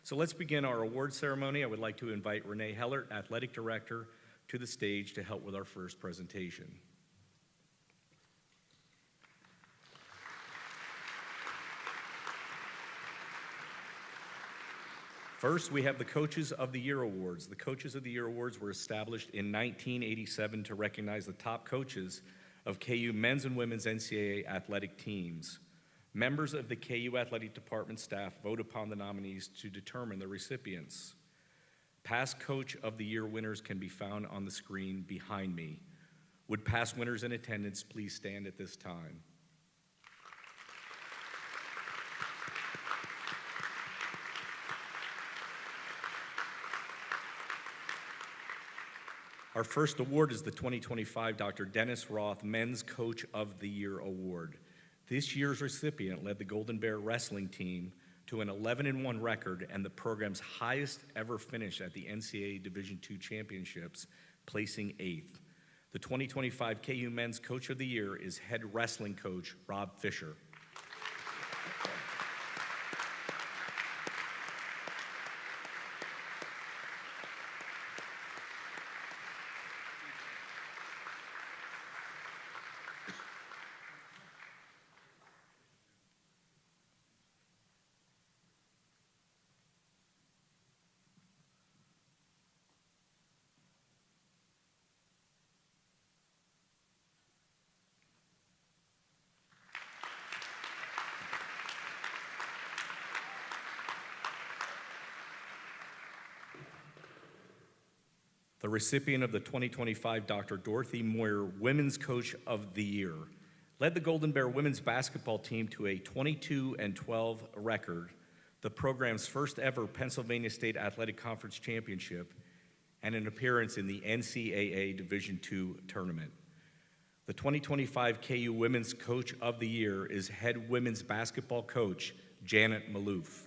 So let's begin our award ceremony. I would like to invite Renee Hellert, Athletic Director, to the stage to help with our first presentation. First, we have the Coaches of the Year Awards. The Coaches of the Year Awards were established in 1987 to recognize the top coaches of KU men's and women's NCAA athletic teams. Members of the KU Athletic Department staff vote upon the nominees to determine the recipients. Past Coach of the Year winners can be found on the screen behind me. Would past winners in attendance please stand at this time? Our first award is the 2025 Dr. Dennis Roth Men's Coach of the Year Award. This year's recipient led the Golden Bear wrestling team to an 11-1 record and the program's highest ever finish at the NCAA Division II Championships, placing 8th. The 2025 KU Men's Coach of the Year is head wrestling coach Rob Fisher. The recipient of the 2025 Dr. Dorothy Moyer Women's Coach of the Year led the Golden Bear women's basketball team to a 22-12 record, the program's first ever Pennsylvania State Athletic Conference championship, and an appearance in the NCAA Division II tournament. The 2025 KU Women's Coach of the Year is head women's basketball coach Janet Maloof.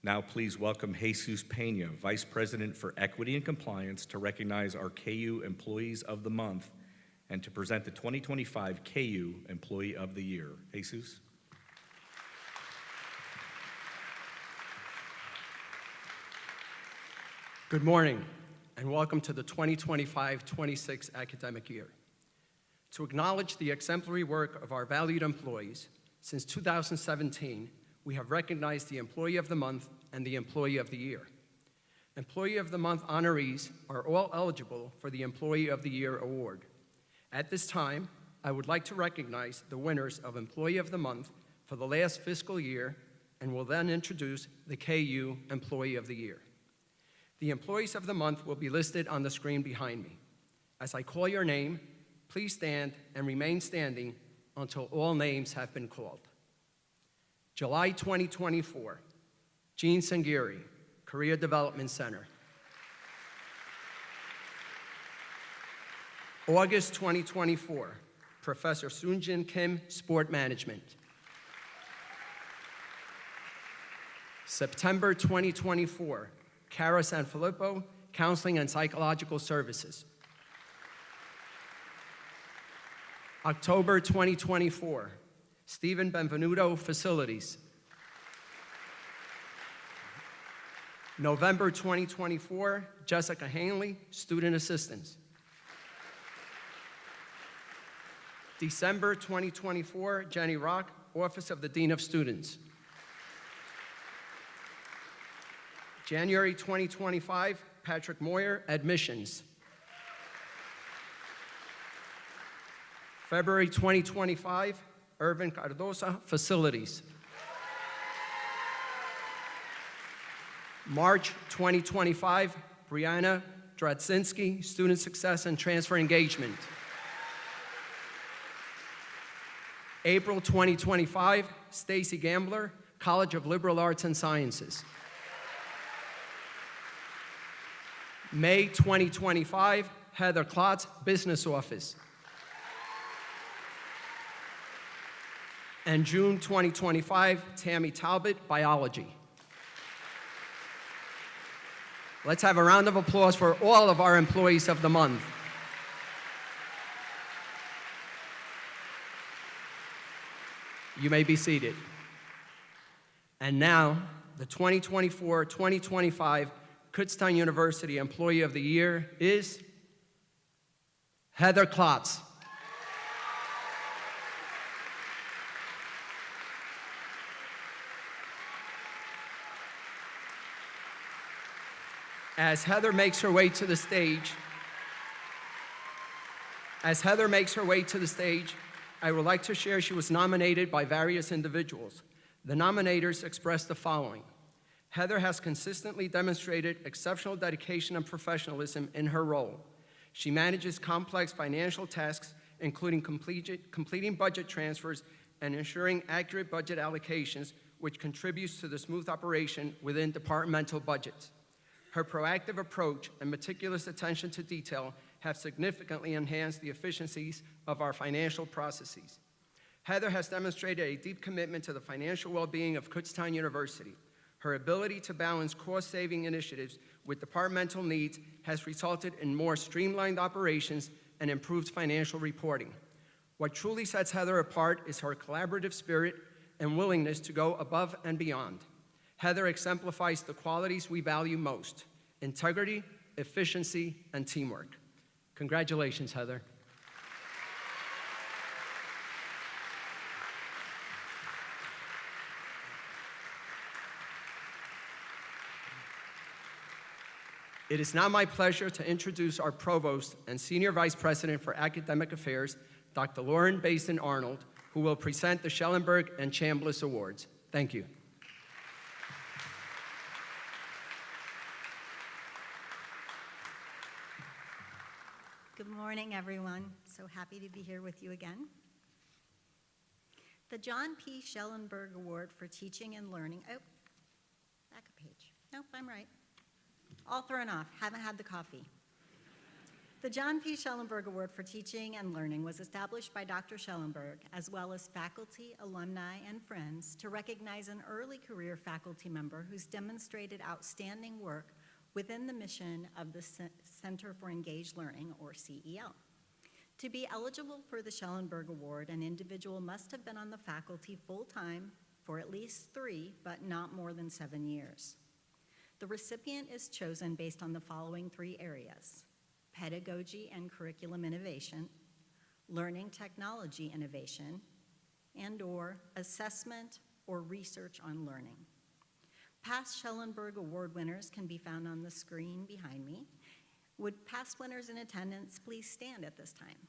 Now please welcome Jesus Pena, Vice President for Equity and Compliance, to recognize our KU Employees of the Month and to present the 2025 KU Employee of the Year. Jesus. Good morning and welcome to the 2025-26 academic year. To acknowledge the exemplary work of our valued employees, since 2017, we have recognized the Employee of the Month and the Employee of the Year. Employee of the Month honorees are all eligible for the Employee of the Year award. At this time, I would like to recognize the winners of Employee of the Month for the last fiscal year and will then introduce the KU Employee of the Year. The Employees of the Month will be listed on the screen behind me. As I call your name, please stand and remain standing until all names have been called. July 2024, Jean Sangiri, Career Development Center. August 2024, Professor Soonjin Kim, Sport Management. September 2024, Cara Sanfilippo, Counseling and Psychological Services. October 2024, Stephen Benvenuto, Facilities. November 2024, Jessica Hanley, Student Assistance. December 2024, Jenny Rock, Office of the Dean of Students. January 2025, Patrick Moyer, Admissions. February 2025, Irvin Cardosa, Facilities. March 2025, Brianna Dradzinski, Student Success and Transfer Engagement. April 2025, Stacy Gambler, College of Liberal Arts and Sciences. May 2025, Heather Klotz, Business Office. And June 2025, Tammy Talbot, Biology. Let's have a round of applause for all of our employees of the month. You may be seated. And now, the 2024-2025 Kutztown University Employee of the Year is Heather Klotz. As Heather makes her way to the stage, I would like to share she was nominated by various individuals. The nominators expressed the following. Heather has consistently demonstrated exceptional dedication and professionalism in her role. She manages complex financial tasks, including completing budget transfers and ensuring accurate budget allocations, which contributes to the smooth operation within departmental budgets. Her proactive approach and meticulous attention to detail have significantly enhanced the efficiencies of our financial processes. Heather has demonstrated a deep commitment to the financial well-being of Kutztown University. Her ability to balance cost-saving initiatives with departmental needs has resulted in more streamlined operations and improved financial reporting. What truly sets Heather apart is her collaborative spirit and willingness to go above and beyond. Heather exemplifies the qualities we value most: integrity, efficiency, and teamwork. Congratulations, Heather. It is now my pleasure to introduce our Provost and Senior Vice President for Academic Affairs, Dr. Lauren Basden-Arnold, who will present the Schellenberg and Chambliss Awards. Thank you. Good morning, everyone. So happy to be here with you again. The John P. Schellenberg Award for Teaching and Learning. Oh, back a page. Nope, I'm right. All thrown off. Haven't had the coffee. The John P. Schellenberg Award for Teaching and Learning was established by Dr. Schellenberg, as well as faculty, alumni, and friends, to recognize an early career faculty member who's demonstrated outstanding work within the mission of the Center for Engaged Learning, or CEL. To be eligible for the Schellenberg Award, an individual must have been on the faculty full-time for at least 3, but not more than 7 years. The recipient is chosen based on the following 3 areas: pedagogy and curriculum innovation, learning technology innovation, and/or assessment or research on learning. Past Schellenberg Award winners can be found on the screen behind me. Would past winners in attendance please stand at this time?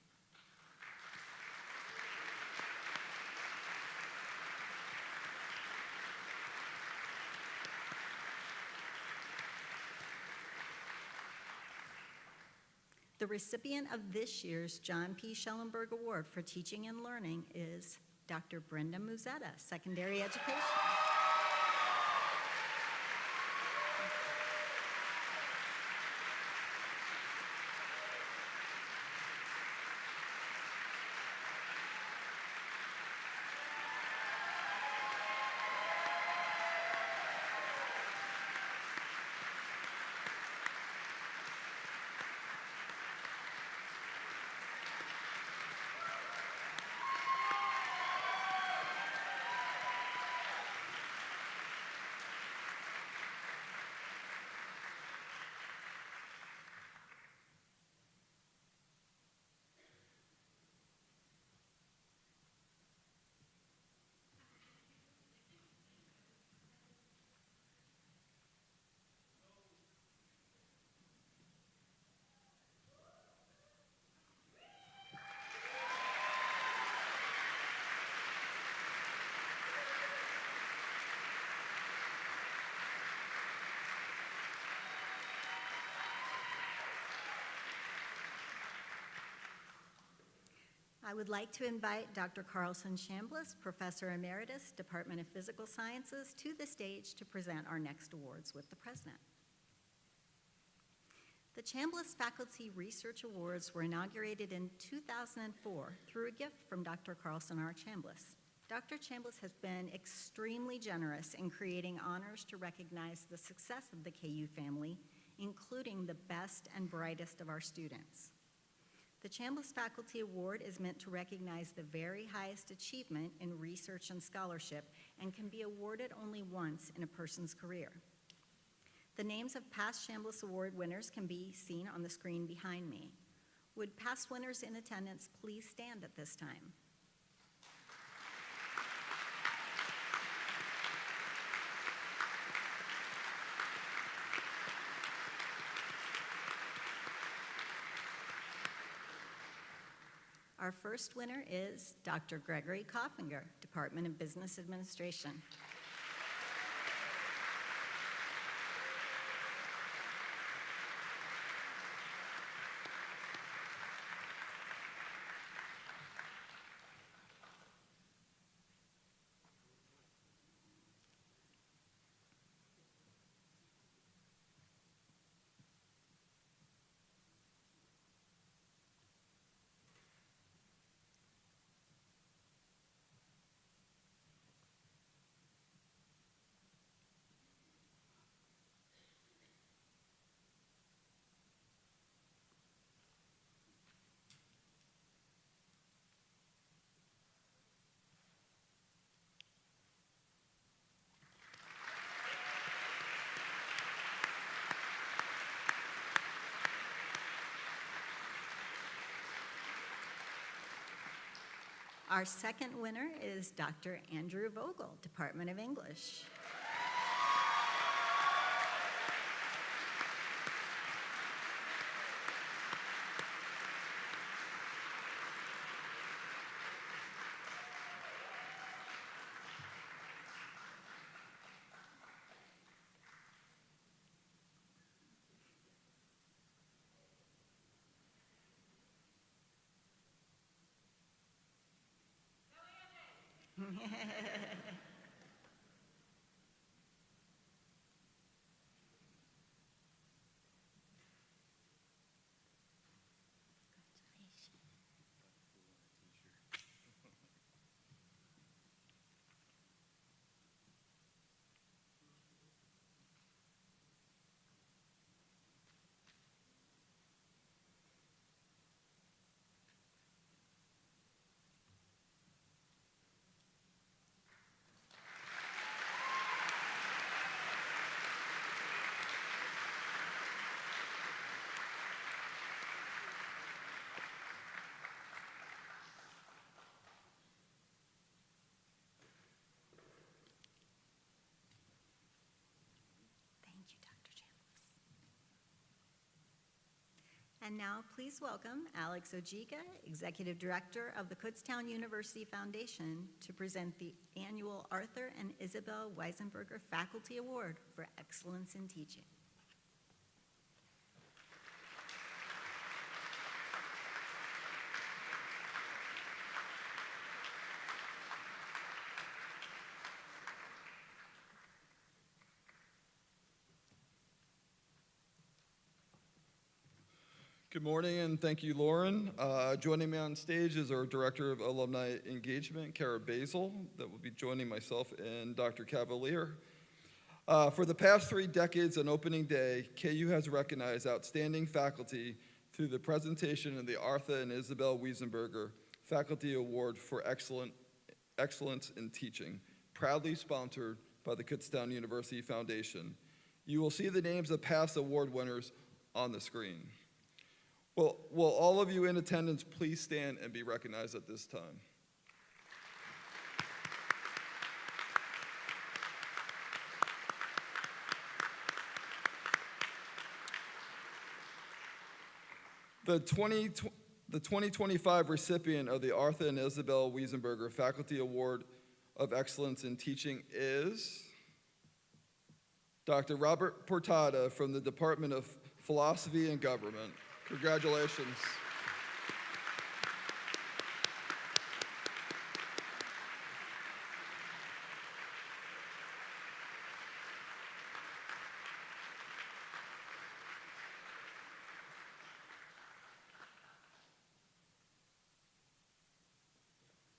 The recipient of this year's John P. Schellenberg Award for Teaching and Learning is Dr. Brenda Muzetta, Secondary Education. I would like to invite Dr. Carlson Chambliss, Professor Emeritus, Department of Physical Sciences, to the stage to present our next awards with the President. The Chambliss Faculty Research Awards were inaugurated in 2004 through a gift from Dr. Carlson R. Chambliss. Dr. Chambliss has been extremely generous in creating honors to recognize the success of the KU family, including the best and brightest of our students. The Chambliss Faculty Award is meant to recognize the very highest achievement in research and scholarship and can be awarded only once in a person's career. The names of past Chambliss Award winners can be seen on the screen behind me. Would past winners in attendance please stand at this time? Our first winner is Dr. Gregory Koffinger, Department of Business Administration. Our second winner is Dr. Andrew Vogel, Department of English. And now, please welcome Alex Ojiga, Executive Director of the Kutztown University Foundation, to present the annual Arthur and Isabel Weisenberger Faculty Award for Excellence in Teaching. Good morning, and thank you, Lauren. Joining me on stage is our Director of Alumni Engagement, Kara Basil, that will be joining myself and Dr. Cavalier. For the past 3 decades on opening day, KU has recognized outstanding faculty through the presentation of the Arthur and Isabel Weisenberger Faculty Award for Excellence in Teaching, proudly sponsored by the Kutztown University Foundation. You will see the names of past award winners on the screen. Will all of you in attendance please stand and be recognized at this time? The 2025 recipient of the Arthur and Isabel Weisenberger Faculty Award of Excellence in Teaching is Dr. Robert Portada from the Department of Philosophy and Government. Congratulations.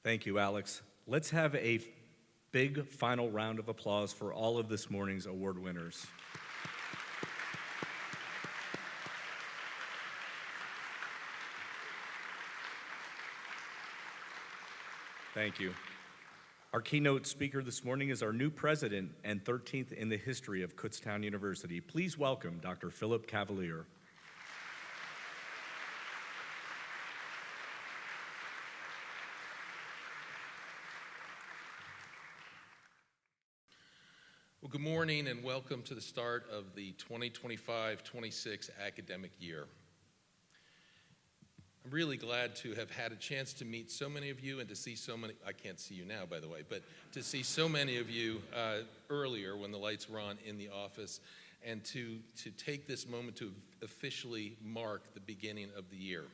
Thank you, Alex. Let's have a big final round of applause for all of this morning's award winners. Thank you. Our keynote speaker this morning is our new president and 13th in the history of Kutztown University. Please welcome Dr. Philip Cavalier. Well, good morning and welcome to the start of the 2025-26 academic year. I'm really glad to have had a chance to meet so many of you and to see so many, I can't see you now, by the way, but to see so many of you earlier when the lights were on in the office, and to take this moment to officially mark the beginning of the year.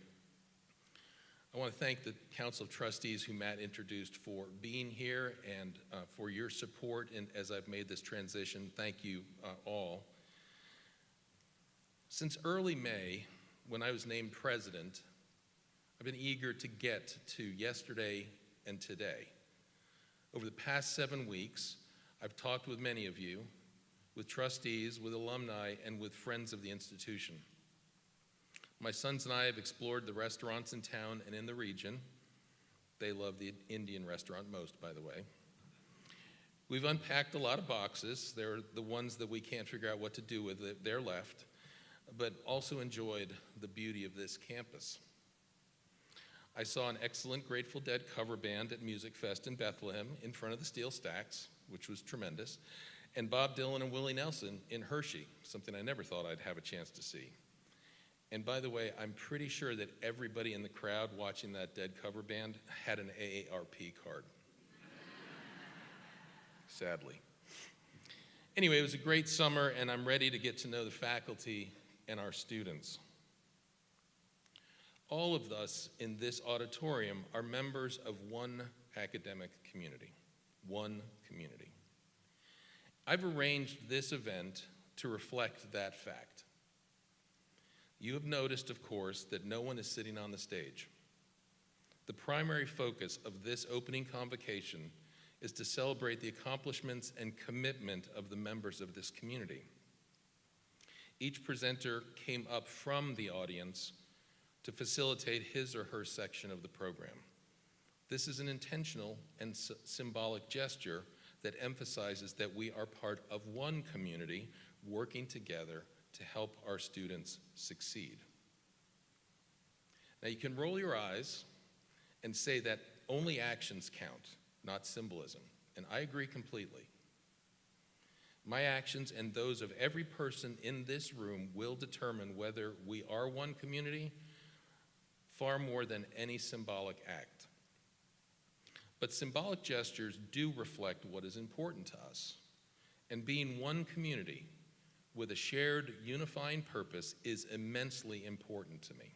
I want to thank the Council of Trustees who Matt introduced for being here and for your support as I've made this transition. Thank you all. Since early May, when I was named president, I've been eager to get to yesterday and today. Over the past 7 weeks, I've talked with many of you, with trustees, with alumni, and with friends of the institution. My sons and I have explored the restaurants in town and in the region. They love the Indian restaurant most, by the way. We've unpacked a lot of boxes. They're the ones that we can't figure out what to do with. They're left, but also enjoyed the beauty of this campus. I saw an excellent Grateful Dead cover band at Music Fest in Bethlehem in front of the steel stacks, which was tremendous, and Bob Dylan and Willie Nelson in Hershey, something I never thought I'd have a chance to see. And by the way, I'm pretty sure that everybody in the crowd watching that Dead cover band had an AARP card. Sadly. Anyway, it was a great summer, and I'm ready to get to know the faculty and our students. All of us in this auditorium are members of one academic community, one community. I've arranged this event to reflect that fact. You have noticed, of course, that no one is sitting on the stage. The primary focus of this opening convocation is to celebrate the accomplishments and commitment of the members of this community. Each presenter came up from the audience to facilitate his or her section of the program. This is an intentional and symbolic gesture that emphasizes that we are part of one community working together to help our students succeed. Now you can roll your eyes and say that only actions count, not symbolism, and I agree completely. My actions and those of every person in this room will determine whether we are one community far more than any symbolic act. But symbolic gestures do reflect what is important to us, and being one community with a shared unifying purpose is immensely important to me.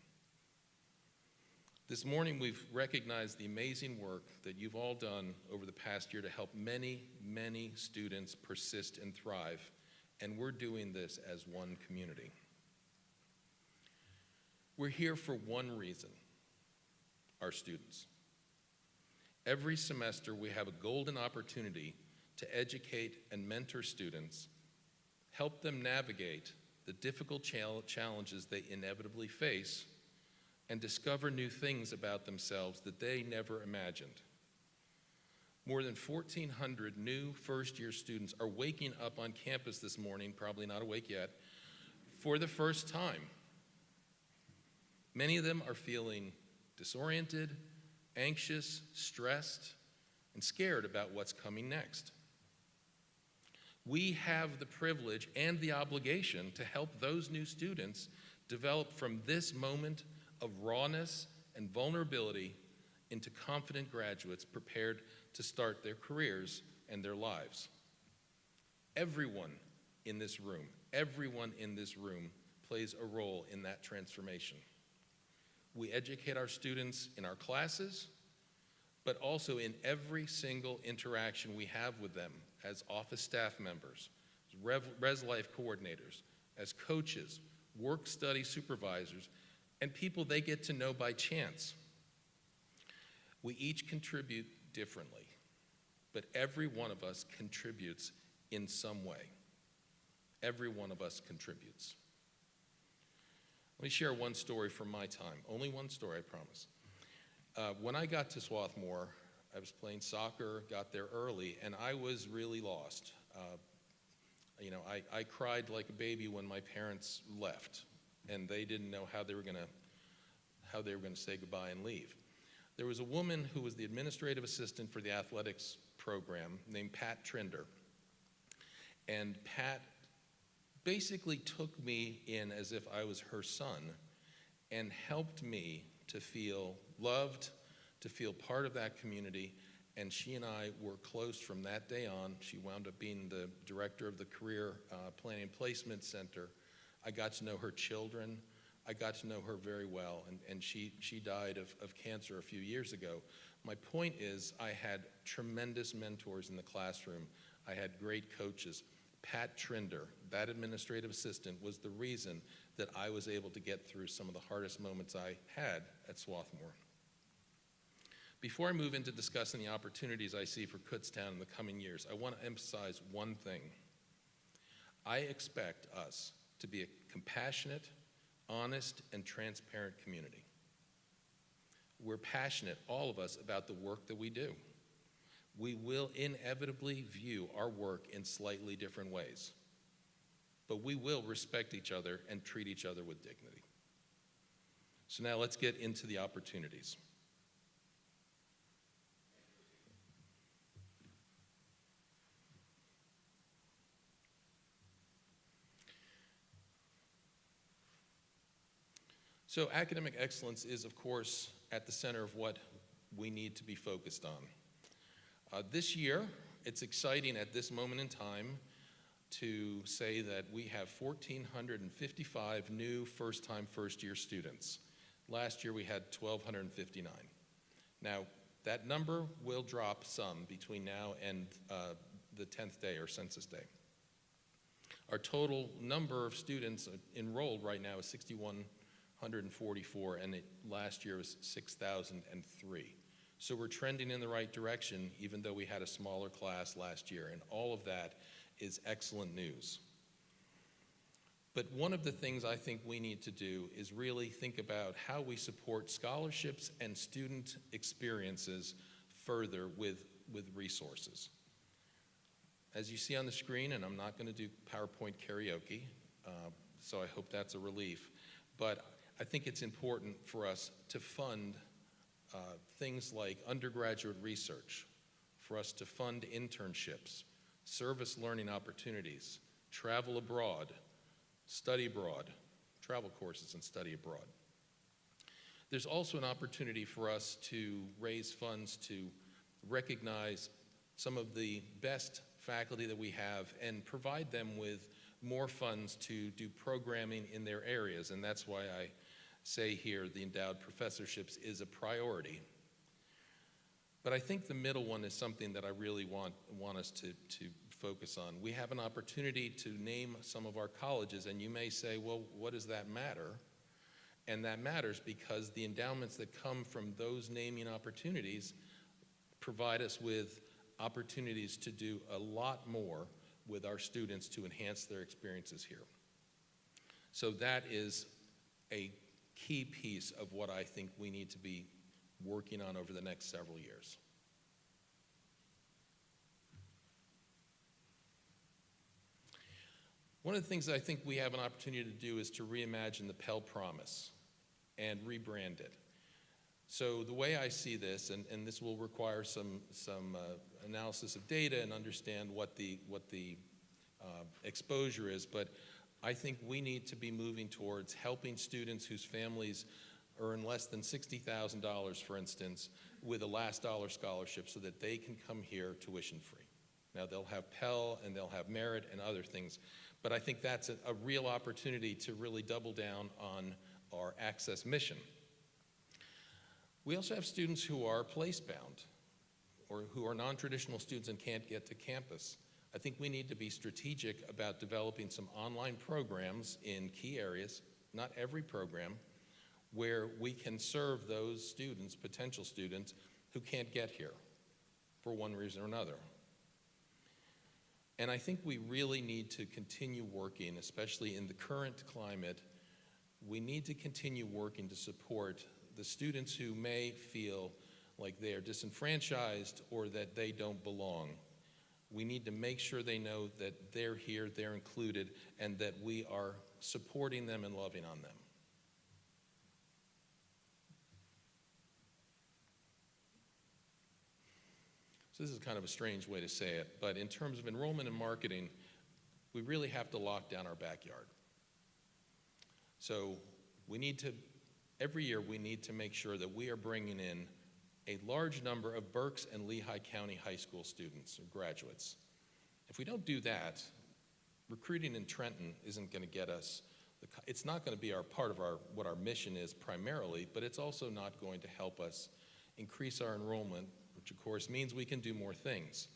This morning we've recognized the amazing work that you've all done over the past year to help many, many students persist and thrive, and we're doing this as one community. We're here for one reason, our students. Every semester we have a golden opportunity to educate and mentor students, help them navigate the difficult challenges they inevitably face, and discover new things about themselves that they never imagined. More than 1,400 new first-year students are waking up on campus this morning, probably not awake yet, for the first time. Many of them are feeling disoriented, anxious, stressed, and scared about what's coming next. We have the privilege and the obligation to help those new students develop from this moment of rawness and vulnerability into confident graduates prepared to start their careers and their lives. Everyone in this room plays a role in that transformation. We educate our students in our classes, but also in every single interaction we have with them as office staff members, Res Life coordinators, as coaches, work-study supervisors, and people they get to know by chance. We each contribute differently, but every one of us contributes in some way. Every one of us contributes. Let me share one story from my time. Only one story, I promise. When I got to Swarthmore, I was playing soccer, got there early, and I was really lost. I cried like a baby when my parents left, and they didn't know how they were gonna say goodbye and leave. There was a woman who was the administrative assistant for the athletics program named Pat Trinder, and Pat basically took me in as if I was her son and helped me to feel loved, to feel part of that community, and she and I were close from that day on. She wound up being the director of the Career Planning and Placement Center. I got to know her children. I got to know her very well, and she died of cancer a few years ago. My point is, I had tremendous mentors in the classroom. I had great coaches. Pat Trinder, that administrative assistant, was the reason that I was able to get through some of the hardest moments I had at Swarthmore. Before I move into discussing the opportunities I see for Kutztown in the coming years, I want to emphasize one thing. I expect us to be a compassionate, honest, and transparent community. We're passionate, all of us, about the work that we do. We will inevitably view our work in slightly different ways, but we will respect each other and treat each other with dignity. So now let's get into the opportunities. So academic excellence is, of course, at the center of what we need to be focused on. This year, it's exciting at this moment in time to say that we have 1,455 new first-time, first-year students. Last year, we had 1,259. Now, that number will drop some between now and the 10th day, or census day. Our total number of students enrolled right now is 6,144, and last year was 6,003. So we're trending in the right direction, even though we had a smaller class last year, and all of that is excellent news. But one of the things I think we need to do is really think about how we support scholarships and student experiences further with resources. As you see on the screen, and I'm not going to do PowerPoint karaoke, so I hope that's a relief, but I think it's important for us to fund things like undergraduate research, for us to fund internships, service learning opportunities, travel abroad, study abroad, travel courses and study abroad. There's also an opportunity for us to raise funds to recognize some of the best faculty that we have and provide them with more funds to do programming in their areas, and that's why I say here the endowed professorships is a priority. But I think the middle one is something that I really want us to focus on. We have an opportunity to name some of our colleges, and you may say, well, what does that matter? And that matters because the endowments that come from those naming opportunities provide us with opportunities to do a lot more with our students to enhance their experiences here. So that is a key piece of what I think we need to be working on over the next several years. One of the things that I think we have an opportunity to do is to reimagine the Pell Promise and rebrand it. So the way I see this, and this will require some analysis of data and understand what the exposure is, but I think we need to be moving towards helping students whose families earn less than $60,000, for instance, with a last dollar scholarship so that they can come here tuition free. Now they'll have Pell and they'll have merit and other things, but I think that's a real opportunity to really double down on our access mission. We also have students who are place-bound or who are non-traditional students and can't get to campus. I think we need to be strategic about developing some online programs in key areas, not every program, where we can serve those students, potential students, who can't get here. for one reason or another. And I think we really need to continue working, especially in the current climate, we need to continue working to support the students who may feel like they are disenfranchised or that they don't belong. We need to make sure they know that they're here, they're included, and that we are supporting them and loving on them. So this is kind of a strange way to say it, but in terms of enrollment and marketing, we really have to lock down our backyard. So we need to, every year we need to make sure that we are bringing in a large number of Berks and Lehigh County High School students or graduates. If we don't do that, recruiting in Trenton isn't going to get us, it's not going to be part of what our mission is primarily, but it's also not going to help us increase our enrollment, which of course means we can do more things.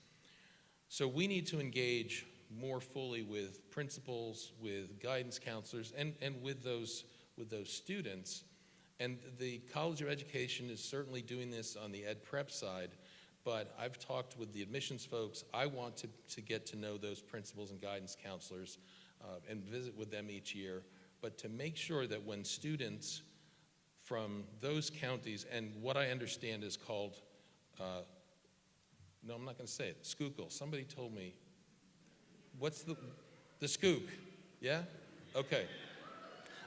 So we need to engage more fully with principals, with guidance counselors, and with those students. And the College of Education is certainly doing this on the ed prep side, but I've talked with the admissions folks. I want to get to know those principals and guidance counselors and visit with them each year, but to make sure that when students from those counties, and what I understand is called, no, I'm not going to say it, Schuylkill. Somebody told me, what's the Skook? Yeah? Okay.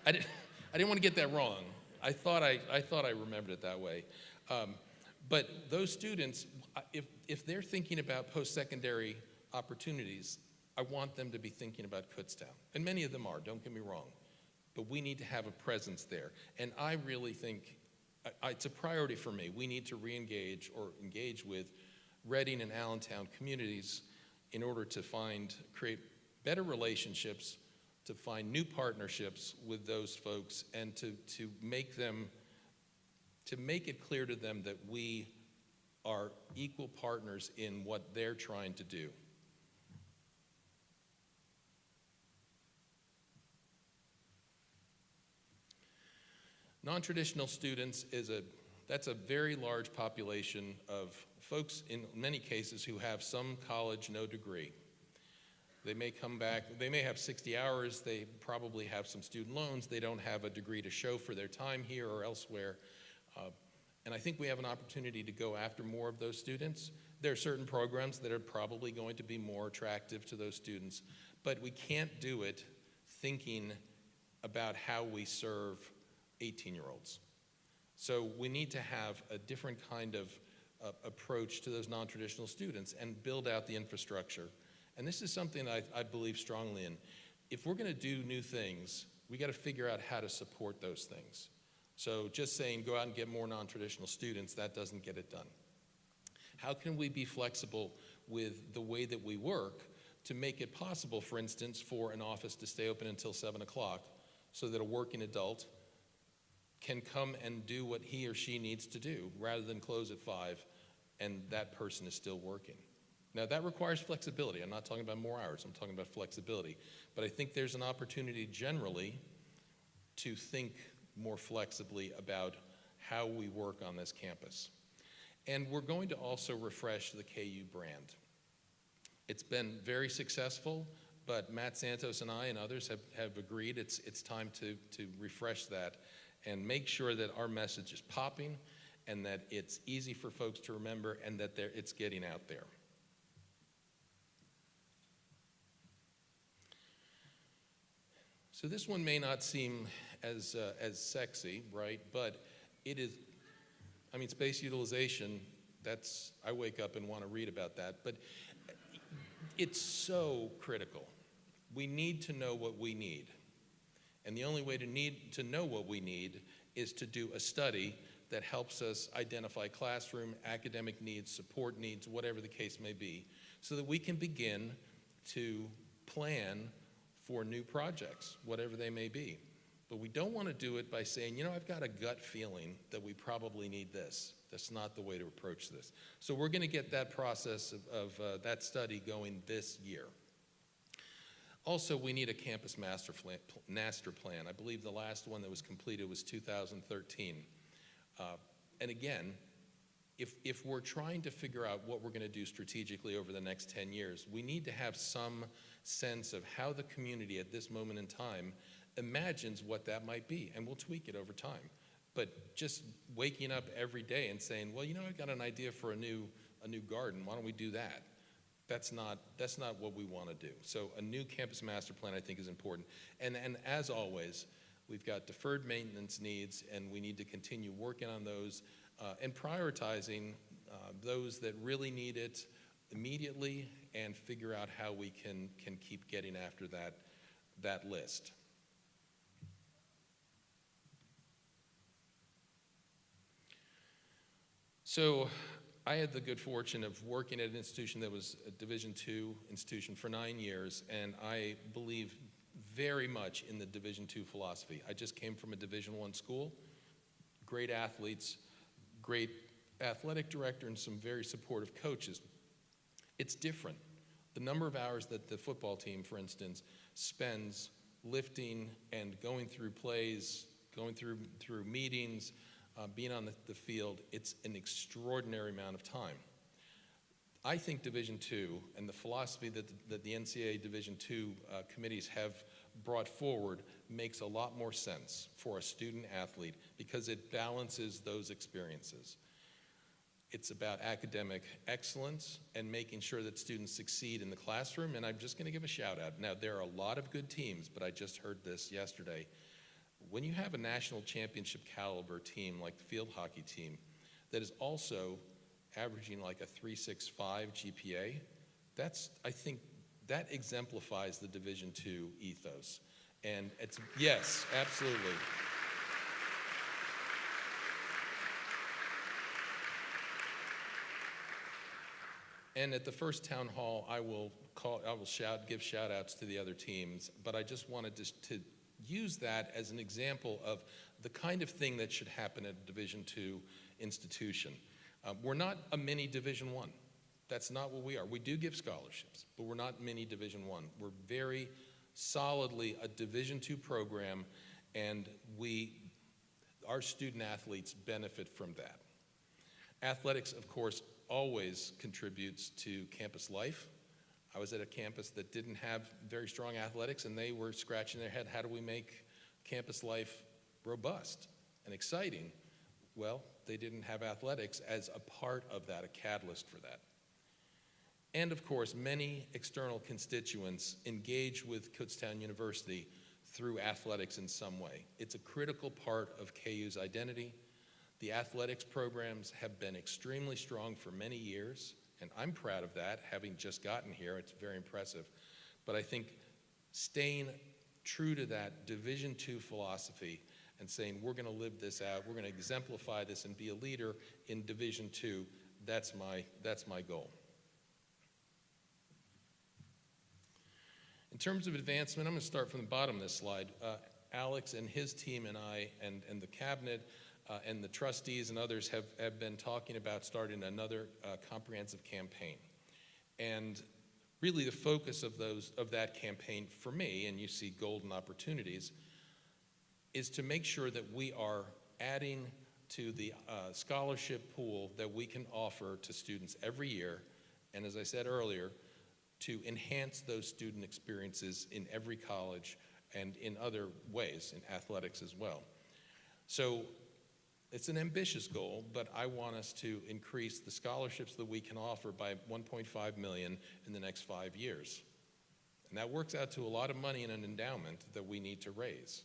I didn't want to get that wrong. I thought I remembered it that way. But those students, if they're thinking about post-secondary opportunities, I want them to be thinking about Kutztown. And many of them are, don't get me wrong. But we need to have a presence there. And I really think it's a priority for me. We need to re-engage or engage with Reading and Allentown communities in order to create better relationships, to find new partnerships with those folks, and to make it clear to them that we are equal partners in what they're trying to do. Non-traditional students that's a very large population of folks in many cases who have some college, no degree. They may come back, they may have 60 hours, they probably have some student loans, they don't have a degree to show for their time here or elsewhere. And I think we have an opportunity to go after more of those students. There are certain programs that are probably going to be more attractive to those students, but we can't do it thinking about how we serve 18-year-olds. So we need to have a different kind of approach to those non-traditional students and build out the infrastructure. And this is something I believe strongly in. If we're going to do new things, we got to figure out how to support those things. So just saying go out and get more non-traditional students, that doesn't get it done. How can we be flexible with the way that we work to make it possible, for instance, for an office to stay open until 7 o'clock so that a working adult can come and do what he or she needs to do rather than close at 5 and that person is still working. Now that requires flexibility. I'm not talking about more hours, I'm talking about flexibility. But I think there's an opportunity generally to think more flexibly about how we work on this campus. And we're going to also refresh the KU brand. It's been very successful, but Matt Santos and I and others have agreed it's time to refresh that and make sure that our message is popping and that it's easy for folks to remember and that it's getting out there. So this one may not seem as sexy, right? But it is, I mean, space utilization, I wake up and want to read about that, but it's so critical. We need to know what we need. And the only way to know what we need is to do a study that helps us identify classroom, academic needs, support needs, whatever the case may be, so that we can begin to plan for new projects, whatever they may be. But we don't want to do it by saying, you know, I've got a gut feeling that we probably need this. That's not the way to approach this. So we're going to get that process of that study going this year. Also, we need a campus master plan. I believe the last one that was completed was 2013. And again, if we're trying to figure out what we're going to do strategically over the next 10 years, we need to have some sense of how the community at this moment in time imagines what that might be, and we'll tweak it over time. But just waking up every day and saying, well, you know, I've got an idea for a new garden, why don't we do that? That's not what we want to do. So a new campus master plan, I think, is important. And as always, we've got deferred maintenance needs, and we need to continue working on those and prioritizing those that really need it immediately, and figure out how we can keep getting after that list. So I had the good fortune of working at an institution that was a Division II institution for 9 years, and I believe very much in the Division II philosophy. I just came from a Division I school, great athletes, great athletic director, and some very supportive coaches. It's different. The number of hours that the football team, for instance, spends lifting and going through plays, going through meetings, being on the field, it's an extraordinary amount of time. I think Division II and the philosophy that the NCAA Division II committees have brought forward makes a lot more sense for a student athlete, because it balances those experiences. It's about academic excellence and making sure that students succeed in the classroom, and I'm just going to give a shout out. Now, there are a lot of good teams, but I just heard this yesterday. When you have a national championship caliber team like the field hockey team that is also averaging like a 3.65 GPA, I think that exemplifies the Division II ethos. And it's, yes, absolutely. And at the first town hall, I will give shout outs to the other teams, but I just wanted to use that as an example of the kind of thing that should happen at a Division II institution. We're not a mini Division I. That's not what we are. We do give scholarships, but we're not mini Division I. We're very solidly a Division II program, and our student athletes benefit from that. Athletics, of course, always contributes to campus life. I was at a campus that didn't have very strong athletics, and they were scratching their head, how do we make campus life robust and exciting? Well, they didn't have athletics as a part of that, a catalyst for that. And of course, many external constituents engage with Kutztown University through athletics in some way. It's a critical part of KU's identity. The athletics programs have been extremely strong for many years, and I'm proud of that, having just gotten here. It's very impressive. But I think staying true to that Division II philosophy and saying we're going to live this out, we're going to exemplify this and be a leader in Division II, that's my goal. In terms of advancement, I'm going to start from the bottom of this slide. Alex and his team and I and the cabinet and the trustees and others have been talking about starting another comprehensive campaign. And really the focus of that campaign for me, and you see golden opportunities, is to make sure that we are adding to the scholarship pool that we can offer to students every year, and as I said earlier, to enhance those student experiences in every college and in other ways, in athletics as well. So it's an ambitious goal, but I want us to increase the scholarships that we can offer by $1.5 million in the next 5 years. And that works out to a lot of money in an endowment that we need to raise.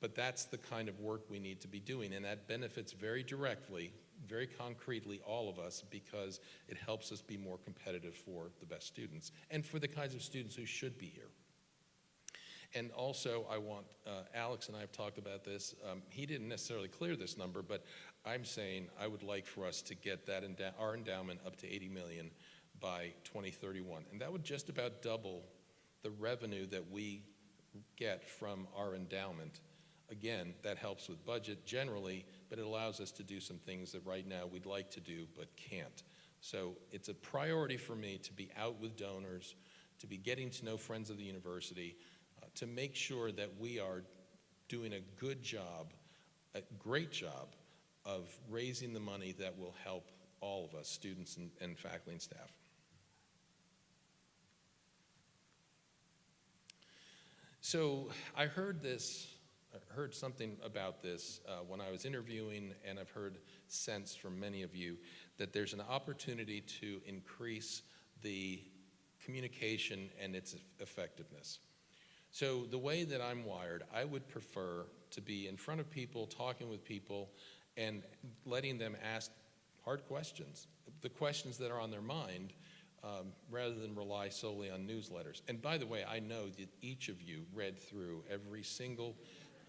But that's the kind of work we need to be doing, and that benefits very directly, very concretely all of us, because it helps us be more competitive for the best students and for the kinds of students who should be here. And also, I want, Alex and I have talked about this. He didn't necessarily clear this number, but I'm saying I would like for us to get that our endowment up to $80 million by 2031. And that would just about double the revenue that we get from our endowment. Again, that helps with budget generally, but it allows us to do some things that right now we'd like to do but can't. So it's a priority for me to be out with donors, to be getting to know friends of the university, to make sure that we are doing a good job, a great job of raising the money that will help all of us, students and faculty and staff. So I heard something about this when I was interviewing, and I've heard sense from many of you that there's an opportunity to increase the communication and its effectiveness. So the way that I'm wired, I would prefer to be in front of people, talking with people, and letting them ask hard questions, the questions that are on their mind, rather than rely solely on newsletters. And by the way, I know that each of you read through every single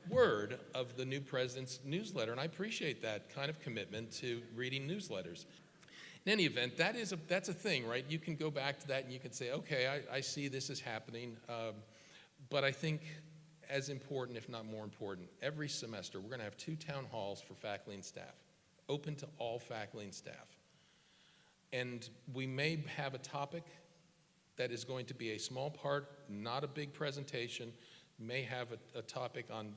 word of the new president's newsletter, and I appreciate that kind of commitment to reading newsletters. In any event, that's a thing, right? You can go back to that and you can say, okay, I see this is happening, but I think as important, if not more important, every semester we're going to have 2 town halls for faculty and staff, open to all faculty and staff. And we may have a topic that is going to be a small part, not a big presentation. We may have a topic on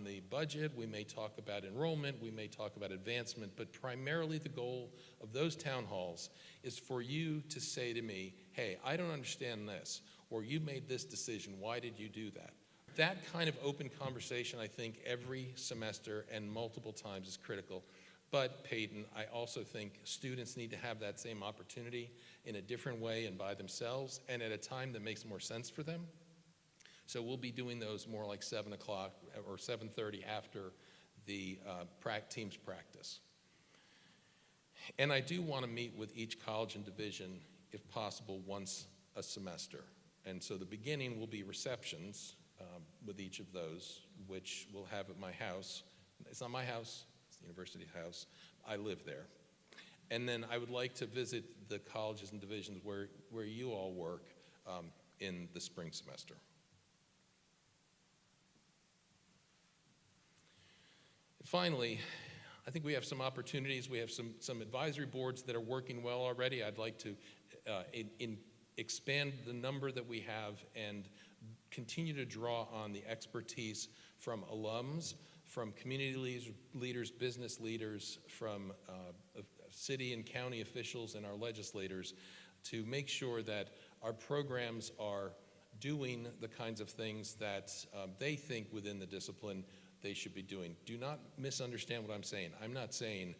the budget. We may talk about enrollment. We may talk about advancement. But primarily the goal of those town halls is for you to say to me, hey, I don't understand this, or you made this decision. Why did you do that? That kind of open conversation, I think, every semester and multiple times is critical. But, Peyton, I also think students need to have that same opportunity in a different way and by themselves and at a time that makes more sense for them. So we'll be doing those more like 7 o'clock or 7:30 after the team's practice. And I do want to meet with each college and division, if possible, once a semester. And so the beginning will be receptions with each of those, which we'll have at my house. It's not my house. The university house. I live there. And then I would like to visit the colleges and divisions where you all work in the spring semester. Finally, I think we have some opportunities. We have some advisory boards that are working well already. I'd like to expand the number that we have and continue to draw on the expertise from alums, from community leaders, business leaders, from city and county officials and our legislators to make sure that our programs are doing the kinds of things that they think within the discipline they should be doing. Do not misunderstand what I'm saying. I'm not saying,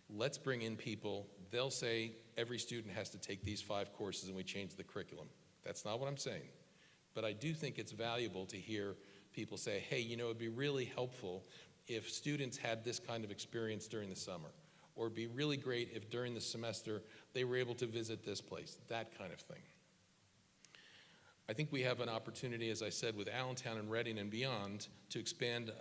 let's bring in people. They'll say every student has to take these 5 courses and we change the curriculum. That's not what I'm saying. But I do think it's valuable to hear people say, hey, you know, it'd be really helpful if students had this kind of experience during the summer, or it'd be really great if during the semester they were able to visit this place, that kind of thing. I think we have an opportunity, as I said, with Allentown and Reading and beyond, to expand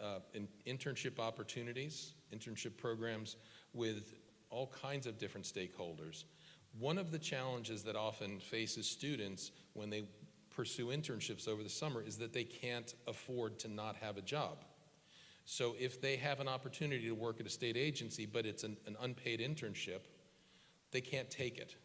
internship opportunities, internship programs with all kinds of different stakeholders. One of the challenges that often faces students when they pursue internships over the summer is that they can't afford to not have a job. So if they have an opportunity to work at a state agency, but it's an unpaid internship, they can't take it.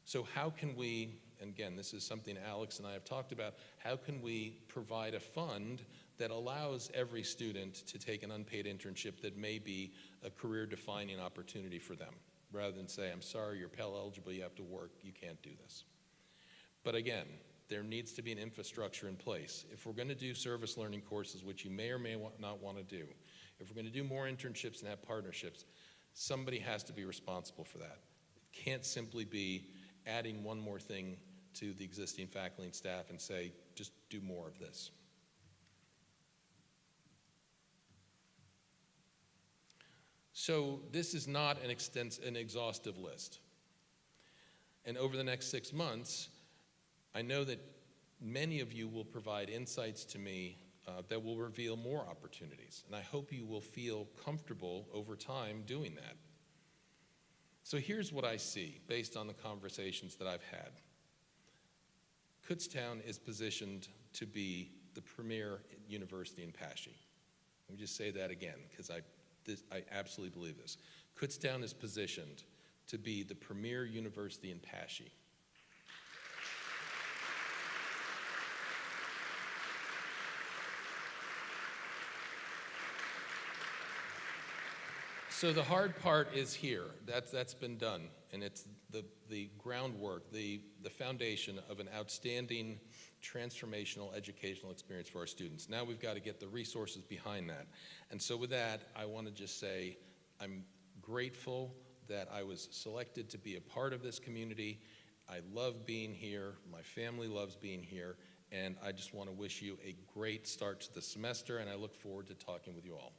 So how can we, and again, this is something Alex and I have talked about, how can we provide a fund that allows every student to take an unpaid internship that may be a career-defining opportunity for them, rather than say, I'm sorry, you're Pell eligible, you have to work, you can't do this. But again, there needs to be an infrastructure in place. If we're going to do service learning courses, which you may or may not want to do, if we're going to do more internships and have partnerships, somebody has to be responsible for that. It can't simply be adding one more thing to the existing faculty and staff and say, just do more of this. So this is not an exhaustive list. And over the next 6 months, I know that many of you will provide insights to me that will reveal more opportunities, and I hope you will feel comfortable over time doing that. So here's what I see based on the conversations that I've had. Kutztown is positioned to be the premier university in Pashy. Let me just say that again, because I absolutely believe this. Kutztown is positioned to be the premier university in Pashy. So the hard part is here. That's been done, and it's the groundwork, the foundation of an outstanding transformational educational experience for our students. Now we've got to get the resources behind that. And so with that, I want to just say I'm grateful that I was selected to be a part of this community. I love being here. My family loves being here. And I just want to wish you a great start to the semester, and I look forward to talking with you all.